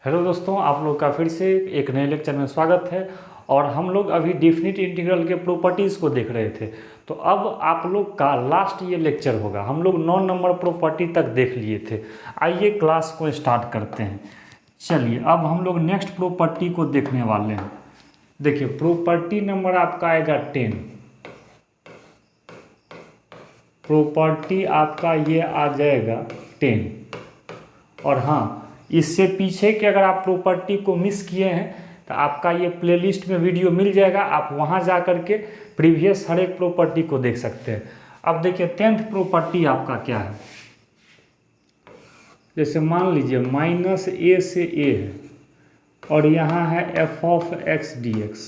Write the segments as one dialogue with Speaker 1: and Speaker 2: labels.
Speaker 1: Hello दोस्तों, आप लोग का फिर से एक नए लेक्चर में स्वागत है। और हम लोग अभी डेफिनिट इंटीग्रल के प्रॉपर्टीज़ को देख रहे थे। तो अब आप लोग का लास्ट ये लेक्चर होगा। हम लोग 9 नंबर प्रॉपर्टी तक देख लिए थे। आइए क्लास को स्टार्ट करते हैं। चलिए अब हम लोग नेक्स्ट प्रॉपर्टी को देखने वाले हैं। देखिए प्रॉपर्टी नंबर आपका आएगा 10। प्रॉपर्टी आपका ये आ जाएगा 10। और हाँ, इससे पीछे के अगर आप प्रॉपर्टी को मिस किए हैं तो आपका ये प्लेलिस्ट में वीडियो मिल जाएगा। आप वहाँ जा कर के प्रीवियस हर एक प्रॉपर्टी को देख सकते हैं। अब देखिए 10th प्रॉपर्टी आपका क्या है। जैसे मान लीजिए माइनस ए से ए है और यहाँ है F of x D x.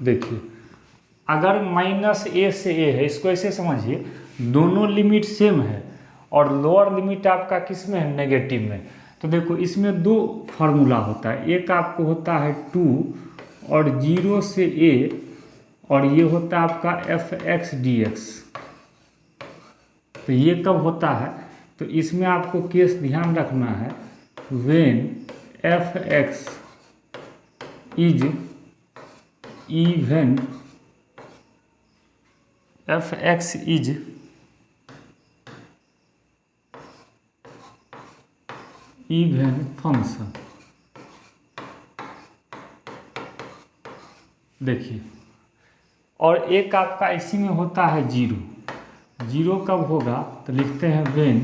Speaker 1: देखिए अगर माइनस ए से ए है, इसको ऐसे समझिए दोनों लिमिट सेम है और लोअर लिमिट आपका किस में है, नेगेटिव में। तो देखो इसमें दो फार्मूला होता है। एक आपको होता है 2 और 0 से a, और ये होता है आपका एफ एक्स डी एक्स। तो ये कब होता है, तो इसमें आपको केस ध्यान रखना है, when F x is even, F x is even function. देखिए और एक आपका इसी में होता है 0। 0 कब होगा, तो लिखते हैं when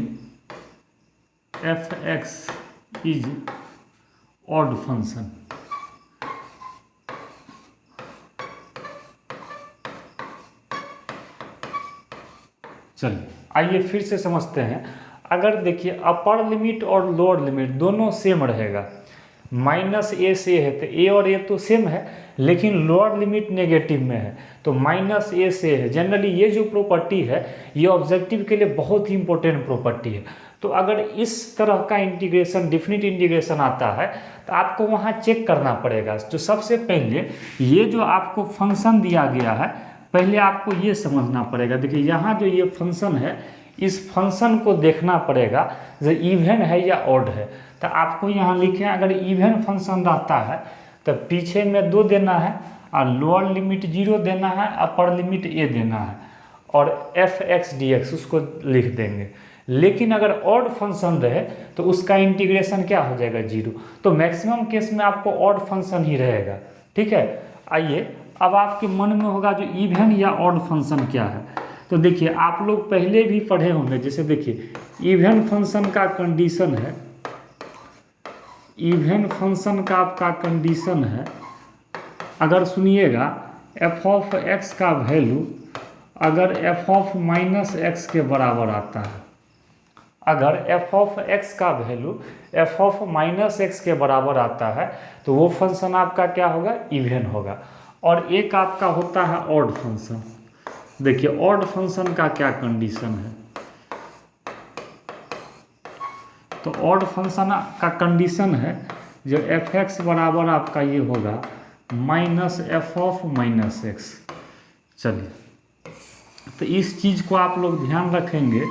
Speaker 1: F x is odd function. चलिए आइए फिर से समझते हैं। अगर देखिए अपर लिमिट और लोअर लिमिट दोनों सेम रहेगा, माइनस ए से है तो ए और ए तो सेम है, लेकिन लोअर लिमिट नेगेटिव में है तो माइनस ए से है। जनरली ये जो प्रॉपर्टी है ये ऑब्जेक्टिव के लिए बहुत ही इंपॉर्टेंट प्रॉपर्टी है। तो अगर इस तरह का इंटीग्रेशन, डेफिनिट इंटीग्रेशन आता है तो आपको वहाँ चेक करना पड़ेगा। तो सबसे पहले ये जो आपको फंक्शन दिया गया है, पहले आपको ये समझना पड़ेगा। देखिए यहाँ जो ये फंक्शन है, इस फंक्शन को देखना पड़ेगा जो इवन है या ऑड है। तो आपको यहाँ लिखें, अगर इवन फंक्शन रहता है तो पीछे में 2 देना है और लोअर लिमिट 0 देना है, अपर लिमिट a देना है, और एफ एक्स डी एक्स उसको लिख देंगे। लेकिन अगर ऑड फंक्शन रहे तो उसका इंटीग्रेशन क्या हो जाएगा, 0। तो मैक्सिमम केस में आपको ऑड फंक्शन ही रहेगा। ठीक है, आइए अब आपके मन में होगा जो इवन या ऑड फंक्शन क्या है। तो देखिए आप लोग पहले भी पढ़े होंगे। जैसे देखिए इवन फंक्शन का कंडीशन है, इवन फंक्शन का आपका कंडीशन है, अगर सुनिएगा एफ ऑफ एक्स का वैल्यू अगर एफ ऑफ माइनस एक्स के बराबर आता है, अगर एफ ऑफ एक्स का value F of minus x के बराबर आता है तो वो फंक्शन आपका क्या होगा, इवन होगा। और एक आपका होता है ऑड फंक्शन। देखिए ऑड फंक्शन का क्या कंडीशन है, तो ऑड फंक्शन का कंडीशन है जो एफ एक्स बराबर आपका ये होगा minus F of minus x. चलिए तो इस चीज़ को आप लोग ध्यान रखेंगे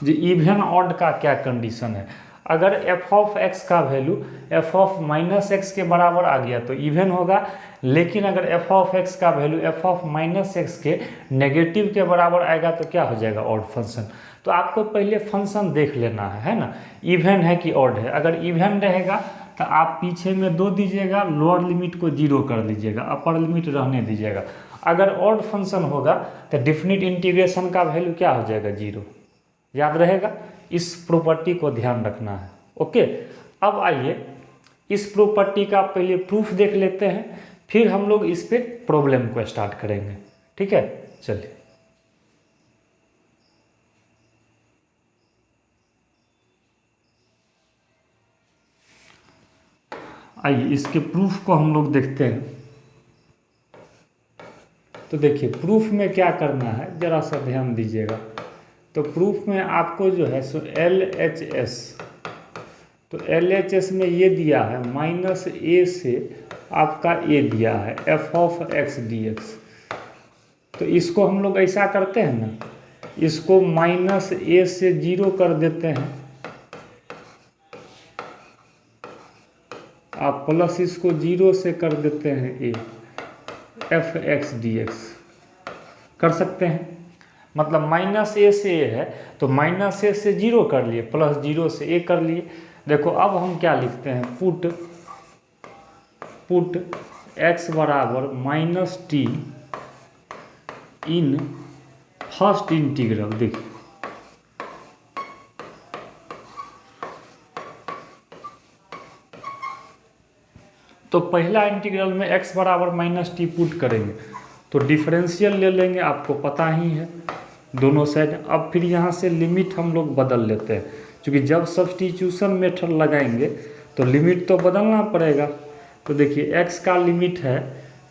Speaker 1: जो इवन ऑड का क्या कंडीशन है। अगर एफ ऑफ एक्स का value F of minus x के बराबर आ गया तो इवन होगा, लेकिन अगर एफ ऑफ एक्स का value F of minus x के नेगेटिव के बराबर आएगा तो क्या हो जाएगा, ऑड फंक्शन। तो आपको पहले फंक्शन देख लेना है ना, इवन है कि ऑड है। अगर इवन रहेगा तो आप पीछे में 2 दीजिएगा, लोअर लिमिट को 0 कर दीजिएगा, अपर लिमिट रहने दीजिएगा। अगर ऑड फंक्शन होगा तो डेफिनिट इंटीग्रेशन का वैल्यू क्या हो जाएगा, 0। याद रहेगा, इस प्रॉपर्टी को ध्यान रखना है। ओके, अब आइए इस प्रॉपर्टी का पहले प्रूफ देख लेते हैं, फिर हम लोग इस पे प्रॉब्लम को स्टार्ट करेंगे। ठीक है, चलिए आइए इसके प्रूफ को हम लोग देखते हैं। तो देखिए प्रूफ में क्या करना है, जरा सा ध्यान दीजिएगा। तो प्रूफ में आपको जो है सो LHS, तो LHS में ये दिया है माइनस ए से आपका ए दिया है F of x D x. तो इसको हम लोग ऐसा करते हैं ना, इसको माइनस ए से 0 कर देते हैं आप प्लस इसको 0 से कर देते हैं ए, एफ एक्स डी एक्स कर सकते हैं। मतलब माइनस ए से ए है तो माइनस ए से 0 कर लिए, प्लस 0 से ए कर लिए। देखो अब हम क्या लिखते हैं, पुट एक्स बराबर minus T in first integral. देखिए तो पहला इंटीग्रल में x बराबर माइनस टी पुट करेंगे तो डिफरेंशियल ले लेंगे, आपको पता ही है दोनों साइड। अब फिर यहाँ से लिमिट हम लोग बदल लेते हैं, क्योंकि जब सब्स्टिट्यूशन मेथड लगाएंगे तो लिमिट तो बदलना पड़ेगा। तो देखिए x का लिमिट है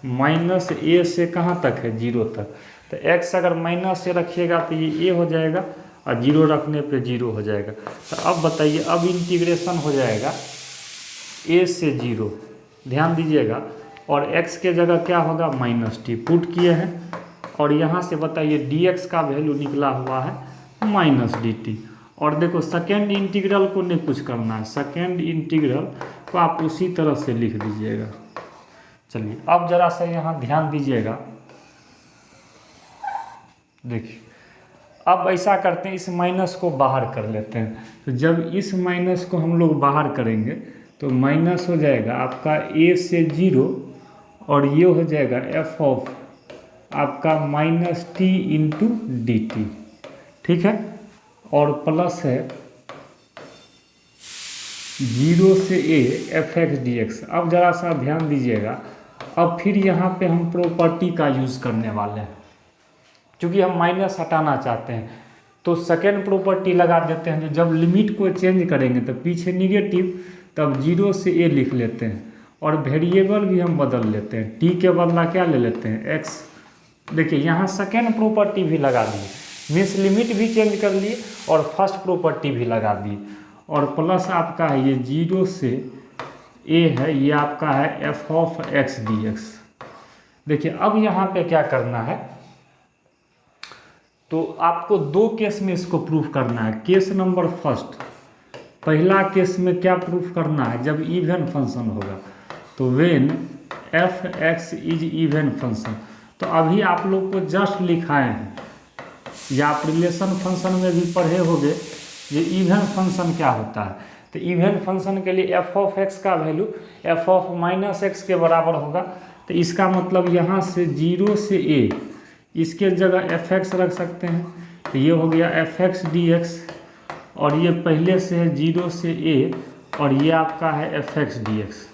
Speaker 1: माइनस ए से कहाँ तक है, 0 तक। तो x अगर माइनस से रखिएगा तो ये a हो जाएगा और 0 रखने पे 0 हो जाएगा। तो अब बताइए, अब इंटीग्रेशन हो जाएगा a से 0, ध्यान दीजिएगा, और x के जगह क्या होगा माइनस टी पुट किए हैं। और यहाँ से बताइए dx का वैल्यू निकला हुआ है माइनस dt। और देखो सेकेंड इंटीग्रल को नहीं कुछ करना है, सेकेंड इंटीग्रल को आप उसी तरह से लिख दीजिएगा। चलिए अब जरा सा यहाँ ध्यान दीजिएगा, देखिए अब ऐसा करते हैं, इस माइनस को बाहर कर लेते हैं। तो जब इस माइनस को हम लोग बाहर करेंगे तो माइनस हो जाएगा आपका a से 0 और ये हो जाएगा f ऑफ आपका minus T into D T, ठीक है। और प्लस है 0 से a F x D x. अब ज़रा सा ध्यान दीजिएगा, अब फिर यहाँ पे हम प्रॉपर्टी का यूज़ करने वाले हैं, क्योंकि हम माइनस हटाना चाहते हैं। तो सेकेंड प्रॉपर्टी लगा देते हैं, जो जब लिमिट को चेंज करेंगे तो पीछे निगेटिव, तब 0 से a लिख लेते हैं। और वेरिएबल भी हम बदल लेते हैं, t के बदला क्या ले लेते हैं x। देखिए यहाँ सेकेंड प्रॉपर्टी भी लगा दिए, मीन्स लिमिट भी चेंज कर लिए और फर्स्ट प्रॉपर्टी भी लगा दिए। और प्लस आपका है ये 0 से a है, ये आपका है f ऑफ x dx। देखिए अब यहाँ पे क्या करना है, तो आपको दो केस में इसको प्रूफ करना है। केस नंबर फर्स्ट, पहला केस में क्या प्रूफ करना है, जब इवन फंक्शन होगा तो when F x is even function. तो अभी आप लोग को जस्ट लिखाए हैं, या आप रिलेशन फंक्शन में भी पढ़े होंगे ये इवन फंक्शन क्या होता है। तो इवन फंक्शन के लिए एफ ऑफ एक्स का value F of minus x के बराबर होगा। तो इसका मतलब यहाँ से 0 से a, इसके जगह एफ एक्स रख सकते हैं, तो ये हो गया एफ एक्स डी एक्स। और ये पहले से है 0 से a और ये आपका है एफ एक्स डी एक्स।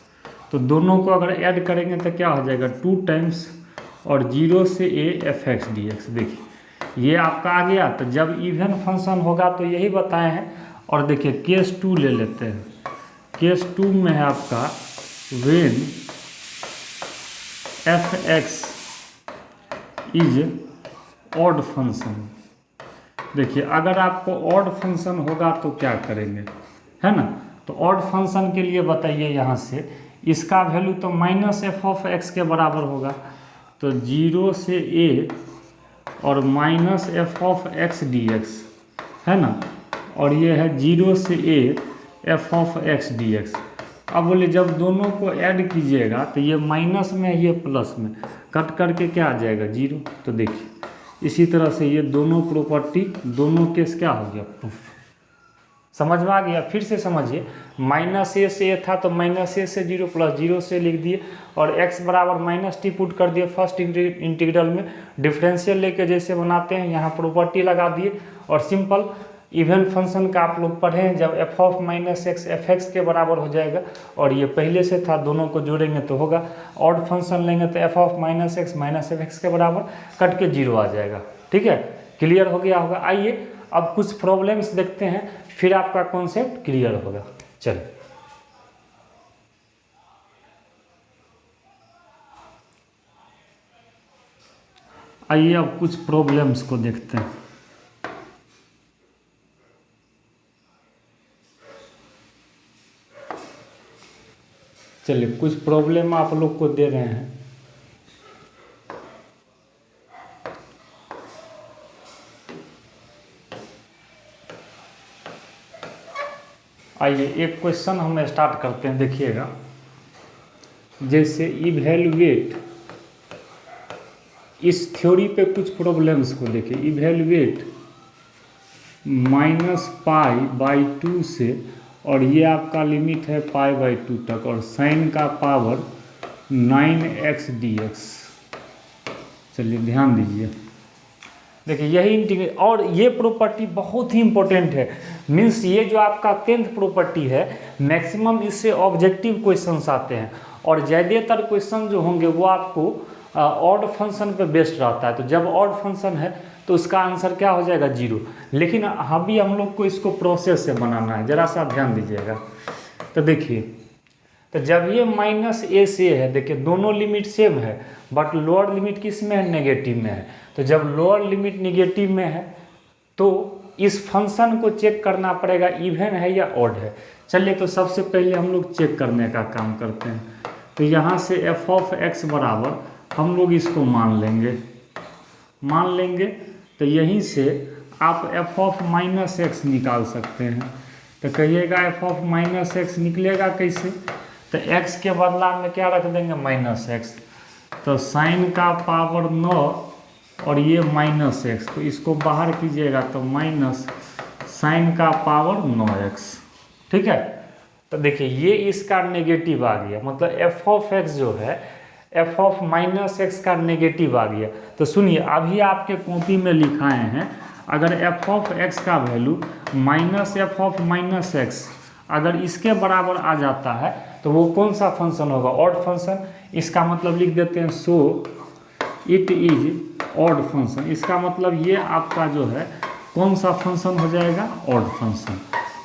Speaker 1: तो दोनों को अगर ऐड करेंगे तो क्या हो जाएगा 2 टाइम्स और 0 से a F x D x. देखिए ये आपका आ गया। तो जब इवन फंक्शन होगा तो यही बताए हैं। और देखिए केस 2 ले लेते हैं, केस 2 में है आपका when F x is odd function. देखिए अगर आपको ऑड फंक्शन होगा तो क्या करेंगे, है ना। तो ऑड फंक्शन के लिए बताइए, यहाँ से इसका वैल्यू तो माइनस एफ ऑफ एक्स के बराबर होगा। तो 0 से a और minus F of x D x, है ना। और ये है 0 से a F of x D x. अब बोले जब दोनों को ऐड कीजिएगा तो ये माइनस में ये प्लस में कट करके क्या आ जाएगा 0। तो देखिए इसी तरह से ये दोनों प्रॉपर्टी, दोनों केस क्या हो गया प्रूफ। समझ में आ गया। फिर से समझिए, माइनस ए से ए था तो माइनस ए से 0 प्लस 0 से लिख दिए और x बराबर माइनस टी पुट कर दिए फर्स्ट इंटीग्रल में। डिफरेंशियल लेके जैसे बनाते हैं यहाँ प्रॉपर्टी लगा दिए और सिंपल इवन फंक्शन का आप लोग पढ़े हैं, जब F of minus x F x के बराबर हो जाएगा और ये पहले से था, दोनों को जोड़ेंगे तो होगा। ऑड फंक्शन लेंगे तो F of minus x minus F x के बराबर कट के 0 आ जाएगा। ठीक है, क्लियर हो गया होगा। आइए अब कुछ प्रॉब्लम्स देखते हैं, फिर आपका कॉन्सेप्ट क्लियर होगा। चलिए आइए अब कुछ प्रॉब्लम्स को देखते हैं। चलिए कुछ प्रॉब्लम आप लोग को दे रहे हैं। आइए एक क्वेश्चन हम स्टार्ट करते हैं, देखिएगा। जैसे इवेलुएट, इस थ्योरी पे कुछ प्रॉब्लम्स को देखिए, इवेलुएट -π/2 से, और ये आपका लिमिट है π/2 तक, और साइन का पावर 9x dx। चलिए ध्यान दीजिए, देखिए यही इंटीग्रेट, और ये प्रॉपर्टी बहुत ही इंपॉर्टेंट है। मीन्स ये जो आपका 10th प्रॉपर्टी है, मैक्सिमम इससे ऑब्जेक्टिव क्वेश्चंस आते हैं, और ज़्यादातर क्वेश्चन जो होंगे वो आपको ऑड फंक्शन पे बेस्ड रहता है। तो जब ऑड फंक्शन है तो उसका आंसर क्या हो जाएगा? 0। लेकिन अभी हम लोग को इसको प्रोसेस से बनाना है, ज़रा सा ध्यान दीजिएगा। तो देखिए, तो जब ये -a से है, देखिए दोनों लिमिट सेम है, बट लोअर लिमिट किस में है? नेगेटिव में है। तो जब लोअर लिमिट नेगेटिव में है तो इस फंक्शन को चेक करना पड़ेगा इवन है या ऑड है। चलिए तो सबसे पहले हम लोग चेक करने का काम करते हैं। तो यहाँ से f(x) बराबर हम लोग इसको मान लेंगे। तो यहीं से आप f(-x) निकाल सकते हैं। तो कहिएगा f(-x) निकलेगा कैसे? तो x के बदला में क्या रख देंगे? -x। तो साइन का पावर 9 और ये -x, तो इसको बाहर कीजिएगा तो माइनस साइन का पावर 9x। ठीक है, तो देखिए ये इसका नेगेटिव आ गया, मतलब f(x) जो है f(-x) का नेगेटिव आ गया। तो सुनिए, अभी आपके कॉपी में लिखाए हैं, अगर f(x) का वैल्यू -f(-x) अगर इसके बराबर आ जाता है तो वो कौन सा फंक्शन होगा? Odd function. इसका मतलब लिख देते हैं so it is odd function. इसका मतलब ये आपका जो है कौन सा फंक्शन हो जाएगा? Odd function.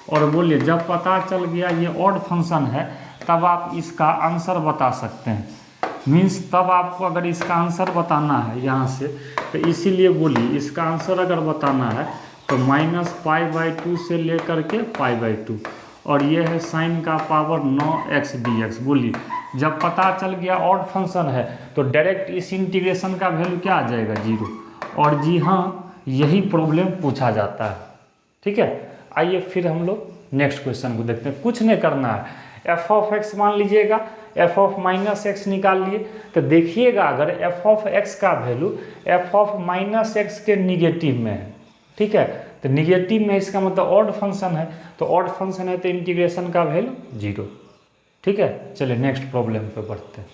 Speaker 1: और बोलिए, जब पता चल गया ये ऑड फंक्शन है तब आप इसका आंसर बता सकते हैं। मीन्स तब आपको अगर इसका आंसर बताना है यहाँ से, तो इसीलिए बोलिए इसका आंसर अगर बताना है तो -π/2 से लेकर के π/2, और ये है साइन का पावर 9x dx। बोलिए, जब पता चल गया ऑड फंक्शन है तो डायरेक्ट इस इंटीग्रेशन का वैल्यू क्या आ जाएगा? 0। और जी हाँ, यही प्रॉब्लम पूछा जाता है। ठीक है, आइए फिर हम लोग नेक्स्ट क्वेश्चन को देखते हैं। कुछ नहीं करना है, f(x) मान लीजिएगा, f(-x) निकाल लिए। तो देखिएगा अगर f(x) का वैल्यू f(-x) के निगेटिव में है, ठीक है, तो निगेटिव में इसका मतलब ऑड फंक्शन है, तो ऑड फंक्शन है तो इंटीग्रेशन का वैल्यू 0। ठीक है, चलिए नेक्स्ट प्रॉब्लम पे बढ़ते हैं।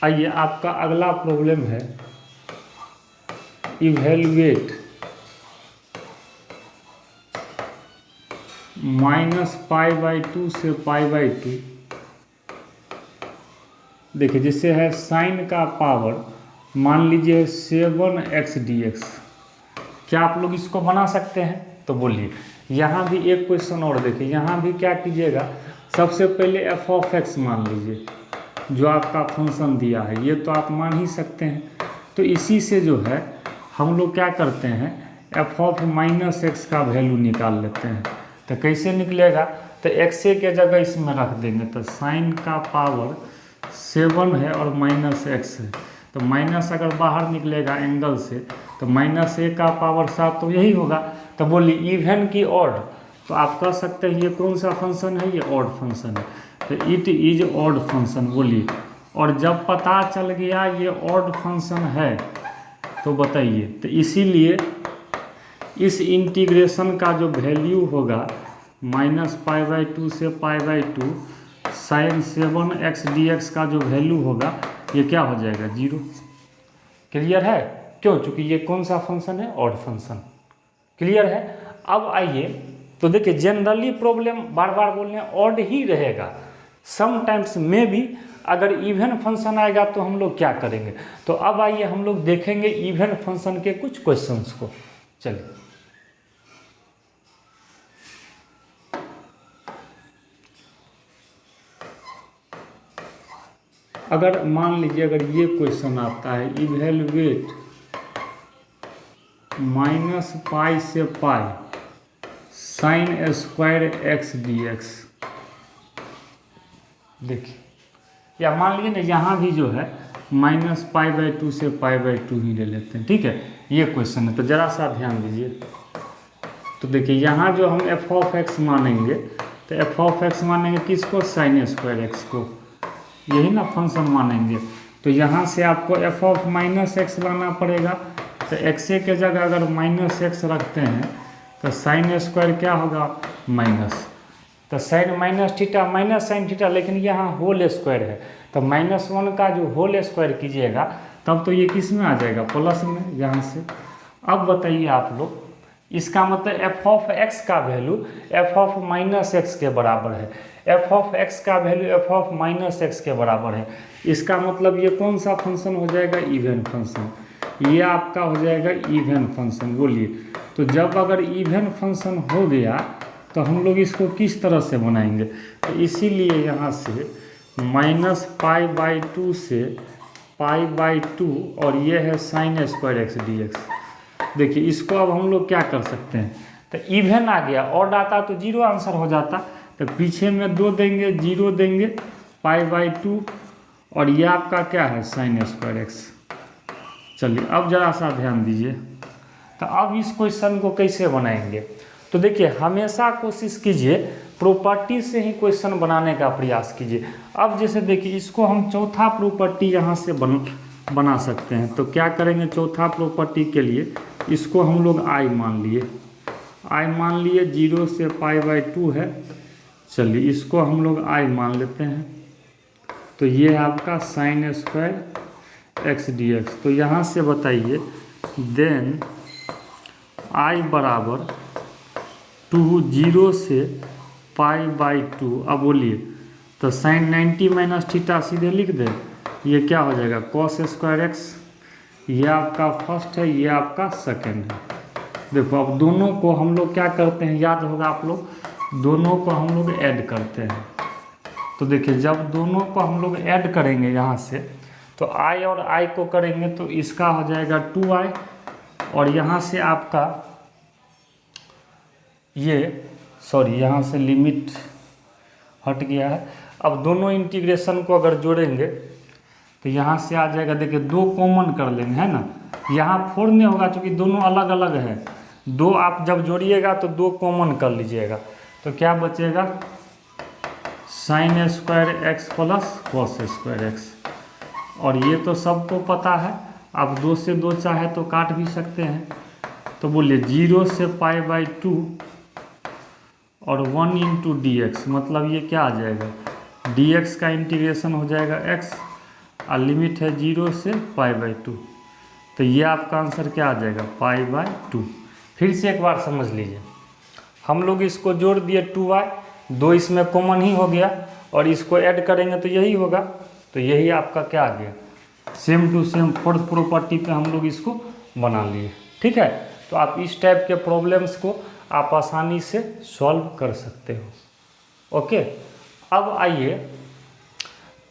Speaker 1: आइए, आपका अगला प्रॉब्लम है इवेलुएट -π/2 से π/2। देखिए, जिससे है साइन का पावर मान लीजिए 7x dx। क्या आप लोग इसको बना सकते हैं? तो बोलिए, यहाँ भी एक क्वेश्चन और देखिए, यहाँ भी क्या कीजिएगा, सबसे पहले f(x) मान लीजिए, जो आपका फंक्शन दिया है, ये तो आप मान ही सकते हैं। तो इसी से जो है हम लोग क्या करते हैं, f(-x) का वैल्यू निकाल लेते हैं। तो कैसे निकलेगा? तो x के जगह इसमें रख देंगे, तो साइन का पावर 7 है और -x है, तो माइनस अगर बाहर निकलेगा एंगल से तो -a का पावर 7, तो यही होगा। तो बोलिए इवन की ऑड, तो आप कह सकते हैं ये कौन सा फंक्शन है? ये ऑड फंक्शन है, तो इट इज ऑड फंक्शन। बोलिए, और जब पता चल गया ये ऑड फंक्शन है तो बताइए, तो इसीलिए इस इंटीग्रेशन का जो वैल्यू होगा -π/2 से π/2 साइन 7x dx का जो वैल्यू होगा ये क्या हो जाएगा? 0। क्लियर है? क्यों? चूँकि ये कौन सा फंक्शन है? Odd function. क्लियर है? अब आइए, तो देखिए जनरली प्रॉब्लम बार बार बोल रहे हैं ऑड ही रहेगा, समटाइम्स में भी अगर इवन फंक्शन आएगा तो हम लोग क्या करेंगे। तो अब आइए हम लोग देखेंगे इवन फंक्शन के कुछ क्वेश्चंस को। चलिए, अगर मान लीजिए अगर ये क्वेश्चन आता है इवेलुएट -π से π sin² dx। देखिए, या मान लीजिए ना यहाँ भी जो है -π/2 से π/2 ही ले लेते हैं। ठीक है, ये क्वेश्चन है, तो ज़रा सा ध्यान दीजिए। तो देखिए यहाँ जो हम एफ ऑफ एक्स मानेंगे, तो एफ ऑफ एक्स मानेंगे किसको, साइन स्क्वायर एक्स को, यही ना फंक्शन मानेंगे। तो यहाँ से आपको एफ ऑफ माइनस एक्स लाना पड़ेगा। तो एक्स के जगह अगर माइनस एक्स रखते हैं तो साइन स्क्वायर क्या होगा, माइनस, तो sine minus theta minus sine theta, लेकिन यहाँ होल स्क्वायर है, तो -1 का जो होल स्क्वायर कीजिएगा तब तो ये किस में आ जाएगा, प्लस में यहाँ से। अब बताइए आप लोग, इसका मतलब एफ ऑफ एक्स का value F of minus x के बराबर है, एफ ऑफ एक्स का value F of minus x के बराबर है। इसका मतलब ये कौन सा फंक्शन हो जाएगा, इवन फंक्शन, ये आपका हो जाएगा इवन फंक्शन। बोलिए, तो जब अगर इवन फंक्शन हो गया तो हम लोग इसको किस तरह से बनाएंगे, तो इसीलिए यहाँ से -π/2 से π/2 और ये है sine square x D x. देखिए इसको अब हम लोग क्या कर सकते हैं, तो इवन आ गया, और आता तो 0 आंसर हो जाता, तो पीछे में 2 देंगे, 0 देंगे, π/2 और ये आपका क्या है, साइन स्क्वायर एक्स। चलिए अब ज़रा सा ध्यान दीजिए, तो अब इस क्वेश्चन को कैसे बनाएंगे, तो देखिए हमेशा कोशिश कीजिए प्रॉपर्टी से ही क्वेश्चन बनाने का प्रयास कीजिए। अब जैसे देखिए इसको हम चौथा प्रॉपर्टी यहाँ से बना सकते हैं, तो क्या करेंगे, चौथा प्रॉपर्टी के लिए इसको हम लोग आई मान लिए, 0 से π/2 है। चलिए इसको हम लोग आई मान लेते हैं, तो ये है आपका sine square x D x. तो यहाँ से बताइए, देन आई बराबर 2 0 से π/2। अब बोलिए, तो साइन 90 माइनस थीटा सीधे लिख दें, ये क्या हो जाएगा, कॉस स्क्वायर एक्स। ये आपका फर्स्ट है, ये आपका सेकंड है। देखो अब दोनों को हम लोग क्या करते हैं, याद होगा आप लोग, दोनों को हम लोग ऐड करते हैं। तो देखिए जब दोनों को हम लोग ऐड करेंगे यहाँ से, तो आई और आई को करेंगे तो इसका हो जाएगा 2i, और यहाँ से आपका ये सॉरी यहाँ से लिमिट हट गया है। अब दोनों इंटीग्रेशन को अगर जोड़ेंगे तो यहाँ से आ जाएगा, देखिए 2 कॉमन कर लेंगे, है ना, यहाँ 4 नहीं होगा क्योंकि दोनों अलग अलग है। 2 आप जब जोड़िएगा तो 2 कॉमन कर लीजिएगा, तो क्या बचेगा, sine square x plus cos square x. और ये तो सबको पता है, आप 2 से 2 चाहे तो काट भी सकते हैं। तो बोलिए 0 से π/2 और 1 इंटू डी एक्स, मतलब ये क्या आ जाएगा, dx का इंटीग्रेशन हो जाएगा x, और लिमिट है 0 से π/2। तो ये आपका आंसर क्या आ जाएगा, π/2। फिर से एक बार समझ लीजिए, हम लोग इसको जोड़ दिए 2y, 2 इसमें कॉमन ही हो गया, और इसको ऐड करेंगे तो यही होगा, तो यही आपका क्या आ गया, same to same fourth property पे हम लोग इसको बना लिए। ठीक है, तो आप इस टाइप के प्रॉब्लम्स को आप आसानी से सॉल्व कर सकते हो। ओके, अब आइए,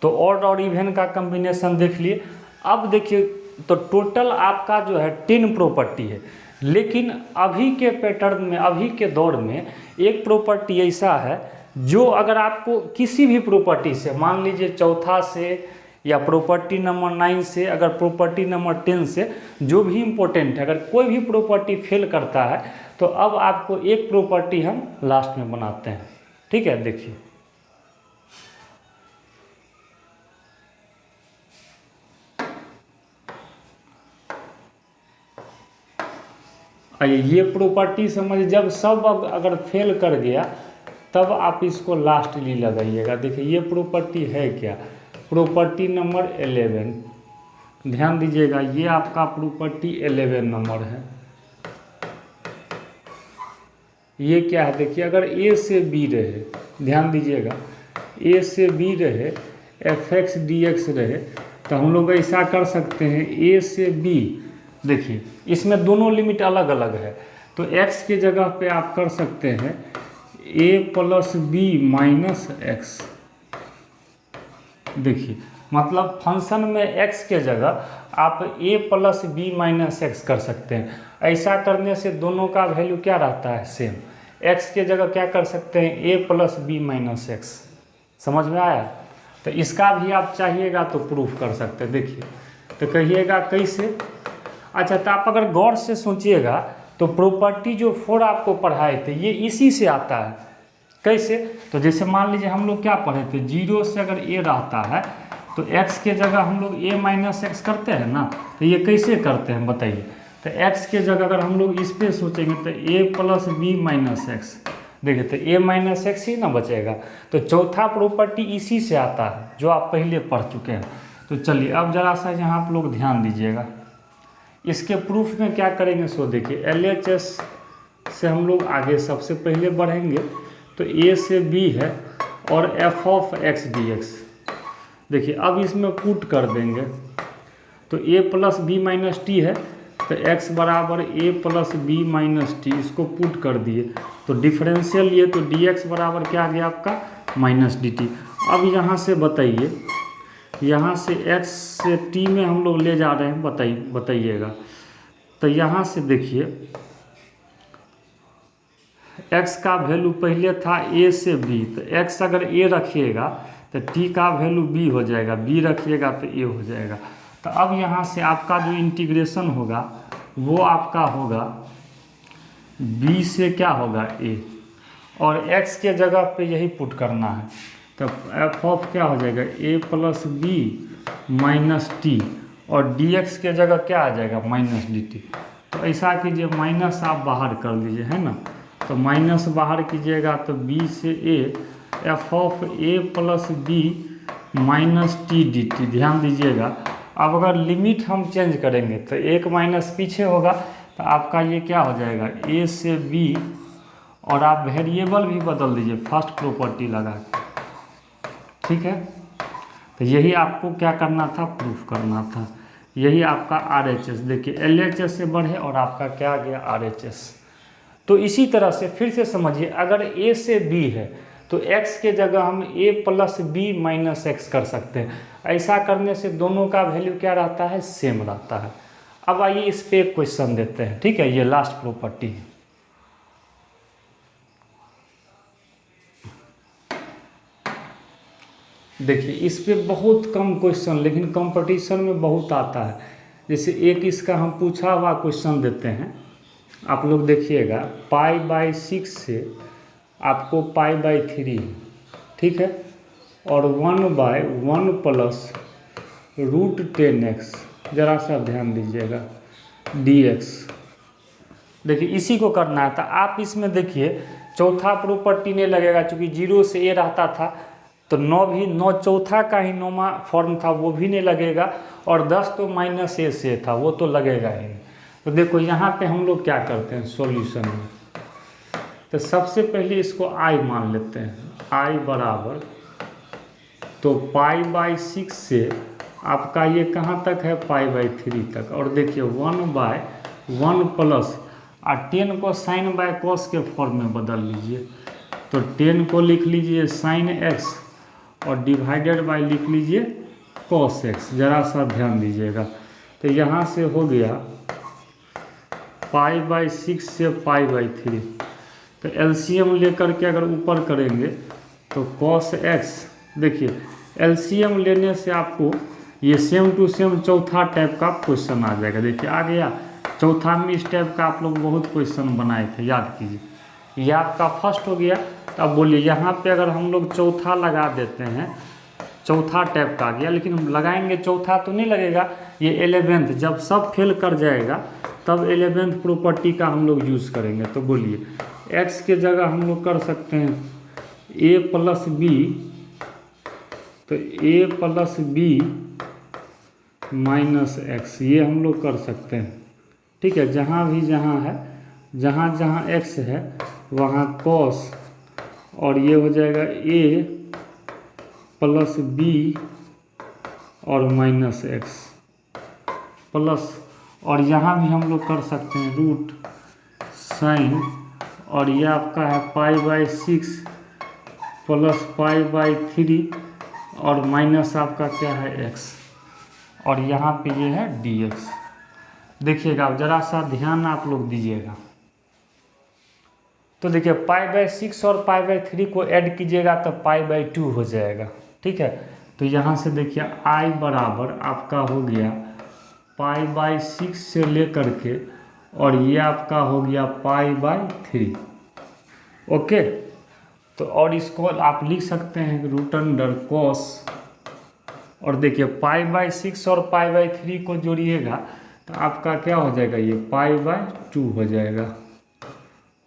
Speaker 1: तो ऑड और इवन का कॉम्बिनेशन देख लिए। अब देखिए, तो टोटल आपका जो है 10 प्रॉपर्टी है, लेकिन अभी के पैटर्न में, अभी के दौर में एक प्रॉपर्टी ऐसा है जो अगर आपको किसी भी प्रॉपर्टी से, मान लीजिए चौथा से या प्रॉपर्टी नंबर 9 से, अगर प्रॉपर्टी नंबर 10 से, जो भी इम्पोर्टेंट है, अगर कोई भी प्रॉपर्टी फेल करता है तो अब आपको एक प्रॉपर्टी हम लास्ट में बनाते हैं। ठीक है, देखिए आइए, ये प्रॉपर्टी समझ, जब सब अगर फेल कर गया तब आप इसको लास्टली लगाइएगा। देखिए ये प्रॉपर्टी है क्या, प्रॉपर्टी नंबर 11, ध्यान दीजिएगा, ये आपका प्रॉपर्टी 11 नंबर है। ये क्या है, देखिए अगर ए से बी रहे, ध्यान दीजिएगा, ए से बी रहे, एफ एक्स डी एक्स रहे, तो हम लोग ऐसा कर सकते हैं, ए से बी, देखिए इसमें दोनों लिमिट अलग अलग है, तो x के जगह पे आप कर सकते हैं a plus B minus X. देखिए मतलब फंक्शन में x के जगह आप a plus B minus X कर सकते हैं। ऐसा करने से दोनों का वैल्यू क्या रहता है, सेम। x के जगह क्या कर सकते हैं, a plus B minus X. समझ में आया, तो इसका भी आप चाहिएगा तो प्रूफ कर सकते हैं। देखिए तो कहिएगा कैसे। अच्छा, तो आप अगर गौर से सोचिएगा तो प्रॉपर्टी जो 4 आपको पढ़ाए थे ये इसी से आता है। कैसे? तो जैसे मान लीजिए हम लोग क्या पढ़े थे, 0 से अगर a रहता है तो x के जगह हम लोग a माइनस एक्स करते हैं ना। तो ये कैसे करते हैं बताइए। तो x के जगह अगर हम लोग इस पर सोचेंगे तो a plus B minus X, देखिए तो a माइनस एक्स ही ना बचेगा। तो चौथा प्रॉपर्टी इसी से आता है जो आप पहले पढ़ चुके हैं। तो चलिए अब जरा सा यहाँ आप लोग ध्यान दीजिएगा, इसके प्रूफ में क्या करेंगे। सो देखिए LHS से हम लोग आगे सबसे पहले बढ़ेंगे। तो a से b है और f ऑफ x dx, देखिए अब इसमें पुट कर देंगे। तो a plus B minus T है तो x बराबर a plus B minus T, इसको पुट कर दिए तो डिफरेंशियल ये, तो dx बराबर क्या आ गया आपका माइनस डी टी। अब यहाँ से बताइए, यहाँ से x से t में हम लोग ले जा रहे हैं, बताइएगा। तो यहाँ से देखिए x का वैल्यू पहले था a से b, तो x अगर a रखिएगा तो t का वैल्यू b हो जाएगा, b रखिएगा तो a हो जाएगा। तो अब यहाँ से आपका जो इंटीग्रेशन होगा वो आपका होगा b से क्या होगा a, और x के जगह पे यही पुट करना है। तो f ऑफ क्या हो जाएगा a plus B minus T, और dx के जगह क्या आ जाएगा माइनस डी टी। तो ऐसा कीजिए माइनस आप बाहर कर लीजिए, है ना। तो माइनस बाहर कीजिएगा तो b से a, f of a plus B minus T D T. ध्यान दीजिएगा, अब अगर लिमिट हम चेंज करेंगे तो एक माइनस पीछे होगा, तो आपका ये क्या हो जाएगा a से b, और आप वेरिएबल भी बदल दीजिए फर्स्ट प्रॉपर्टी लगा के, ठीक है। तो यही आपको क्या करना था, प्रूफ करना था। यही आपका RHS, देखिए LHS से बढ़े और आपका क्या आ गया RHS। तो इसी तरह से फिर से समझिए, अगर a से b है तो x के जगह हम a plus B minus X कर सकते हैं। ऐसा करने से दोनों का वैल्यू क्या रहता है, सेम रहता है। अब आइए इस पे एक क्वेश्चन देते हैं, ठीक है। ये लास्ट प्रॉपर्टी है। देखिए इस पे बहुत कम क्वेश्चन, लेकिन कंपटीशन में बहुत आता है। जैसे एक इसका हम पूछा हुआ क्वेश्चन देते हैं, आप लोग देखिएगा, π/6 से आपको π/3, ठीक है, और 1/1 प्लस √10x, जरा सा ध्यान दीजिएगा, dx। देखिए इसी को करना है। तो आप इसमें देखिए चौथा प्रॉपर्टी नहीं लगेगा, क्योंकि 0 से a रहता था, तो 9 चौथा का ही नौमा फॉर्म था, वो भी नहीं लगेगा, और 10 तो माइनस a से था, वो तो लगेगा ही नहीं। तो देखो यहाँ पे हम लोग क्या करते हैं सॉल्यूशन में, तो सबसे पहले इसको i मान लेते हैं, i बराबर, तो π/6 से आपका ये कहाँ तक है π/3 तक, और देखिए 1/1 प्लस, और 10 को साइन बाय कॉस के फॉर्म में बदल लीजिए। तो 10 को लिख लीजिए साइन x, और डिवाइडेड बाय लिख लीजिए कॉस x। जरा सा ध्यान दीजिएगा, तो यहाँ से हो गया π/6 से π/3। तो एलसीएम लेकर के अगर ऊपर करेंगे तो cos x, देखिए एलसीएम लेने से आपको ये सेम टू सेम चौथा टाइप का क्वेश्चन आ जाएगा। देखिए आ गया चौथा में, इस टाइप का आप लोग बहुत क्वेश्चन बनाए थे, याद कीजिए। ये आपका फर्स्ट हो गया। तो अब बोलिए यहाँ पे अगर हम लोग चौथा लगा देते हैं, चौथा टाइप का आ गया, लेकिन हम लगाएंगे चौथा तो नहीं लगेगा, ये 11th, जब सब फेल कर जाएगा तब 11th प्रॉपर्टी का हम लोग यूज़ करेंगे। तो बोलिए x के जगह हम लोग कर सकते हैं a प्लस बी, तो a plus B minus X, ये हम लोग कर सकते हैं, ठीक है। जहाँ भी जहाँ है, जहाँ जहाँ x है वहाँ cos, और ये हो जाएगा a प्लस बी और माइनस एक्स प्लस, और यहाँ भी हम लोग कर सकते हैं रूट साइन, और ये आपका है π/6 प्लस π/3, और माइनस आपका क्या है x, और यहाँ पे ये है dx। देखिएगा अब जरा सा ध्यान आप लोग दीजिएगा। तो देखिए π/6 और π/3 को ऐड कीजिएगा तो π/2 हो जाएगा, ठीक है। तो यहाँ से देखिए i बराबर आपका हो गया π/6 से लेकर के और ये आपका हो गया π/3। ओके, तो और इसको आप लिख सकते हैं रूट अंडर कॉस, और देखिए π/6 और π/3 को जोड़िएगा तो आपका क्या हो जाएगा, ये π/2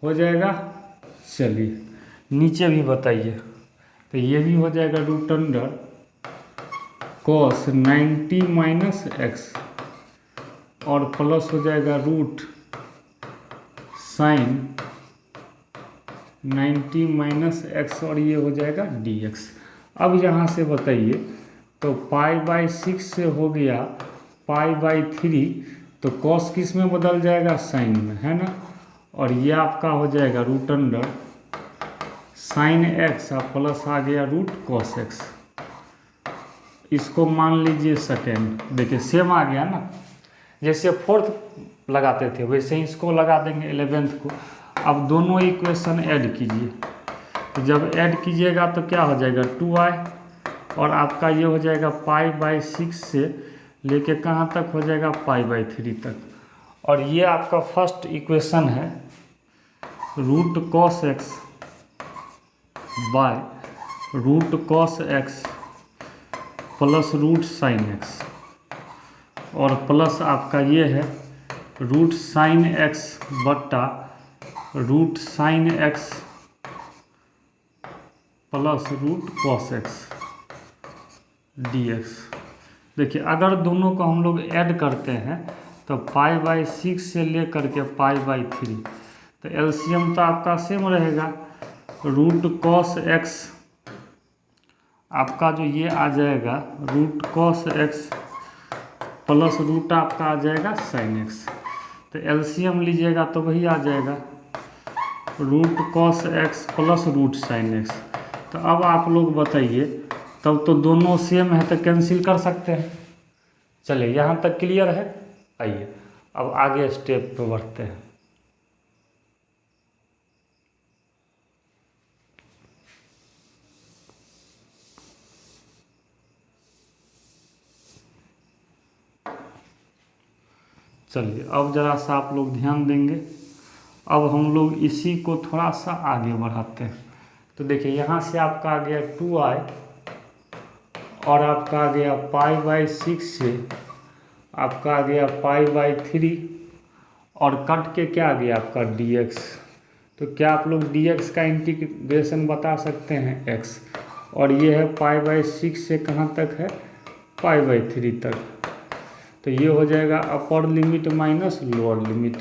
Speaker 1: हो जाएगा। चलिए नीचे भी बताइए, तो ये भी हो जाएगा रूट अंडर कॉस 90 - x और प्लस हो जाएगा रूट साइन 90 - x और ये हो जाएगा dx। अब यहाँ से बताइए, तो π/6 से हो गया π/3, तो कॉस किस में बदल जाएगा, साइन में, है ना। और ये आपका हो जाएगा रूट अंडर साइन x और प्लस आ गया रूट कॉस x। इसको मान लीजिए सेकेंड, देखिए सेम आ गया ना, जैसे फोर्थ लगाते थे वैसे ही इसको लगा देंगे 11th को। अब दोनों इक्वेशन ऐड कीजिए, तो जब ऐड कीजिएगा तो क्या हो जाएगा 2i, और आपका ये हो जाएगा π/6 से लेके कहाँ तक हो जाएगा π/3 तक। और ये आपका फर्स्ट इक्वेशन है root cos x by root cos x plus root sine x, और प्लस आपका ये है रूट साइन x बट्टा root sine x plus root cos x dx। देखिए अगर दोनों को हम लोग ऐड करते हैं तो π/6 से लेकर के π/3, तो एलसीएम तो आपका सेम रहेगा। रूट कॉस x आपका जो ये आ जाएगा root cos x plus root आपका आ जाएगा साइन x, तो एलसीएम लीजिएगा तो वही आ जाएगा root cos x plus root sine x। तो अब आप लोग बताइए, तब तो दोनों सेम है तो कैंसिल कर सकते हैं। चलिए यहाँ तक क्लियर है। आइए अब आगे स्टेप पे बढ़ते हैं। चलिए अब ज़रा सा आप लोग ध्यान देंगे। अब हम लोग इसी को थोड़ा सा आगे बढ़ाते हैं। तो देखिए यहाँ से आपका आ गया 2i और आपका आ गया π/6 से आपका आ गया π/3 और कट के क्या आ गया आपका dx। तो क्या आप लोग dx का इंटीग्रेशन बता सकते हैं x, और ये है π/6 से कहाँ तक है π/3 तक। तो ये हो जाएगा upper limit minus lower limit.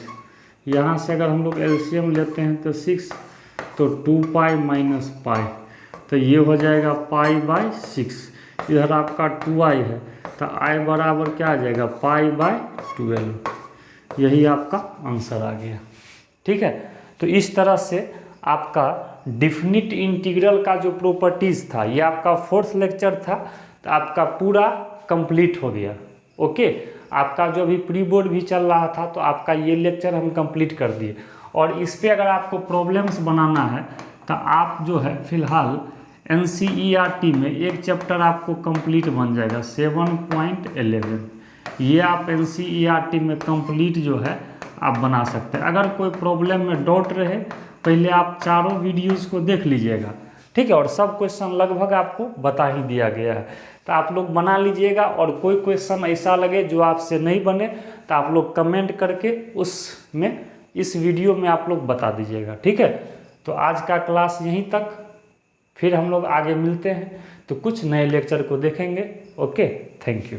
Speaker 1: यहाँ से अगर हम लोग एलसीएम लेते हैं तो 6, तो 2π माइनस पाई, तो ये हो जाएगा π/6। इधर आपका 2i है तो i बराबर क्या आ जाएगा π/12। यही आपका आंसर आ गया। ठीक है, तो इस तरह से आपका डिफिनिट इंटीग्रल का जो प्रॉपर्टीज़ था ये आपका 4th लेक्चर था, तो आपका पूरा कंप्लीट हो गया। ओके, आपका जो अभी प्री बोर्ड भी चल रहा था तो आपका ये लेक्चर हम कंप्लीट कर दिए। और इस पे अगर आपको प्रॉब्लम्स बनाना है तो आप जो है फिलहाल NCERT में एक चैप्टर आपको कंप्लीट बन जाएगा 7.11। ये आप NCERT में कंप्लीट जो है आप बना सकते हैं। अगर कोई प्रॉब्लम में डाउट रहे पहले आप चारों वीडियोज़ को देख लीजिएगा, ठीक है, और सब क्वेश्चन लगभग आपको बता ही दिया गया है। तो आप लोग बना लीजिएगा, और कोई क्वेश्चन ऐसा लगे जो आपसे नहीं बने तो आप लोग कमेंट करके उसमें इस वीडियो में आप लोग बता दीजिएगा। ठीक है, तो आज का क्लास यहीं तक, फिर हम लोग आगे मिलते हैं तो कुछ नए लेक्चर को देखेंगे। Okay, thank you.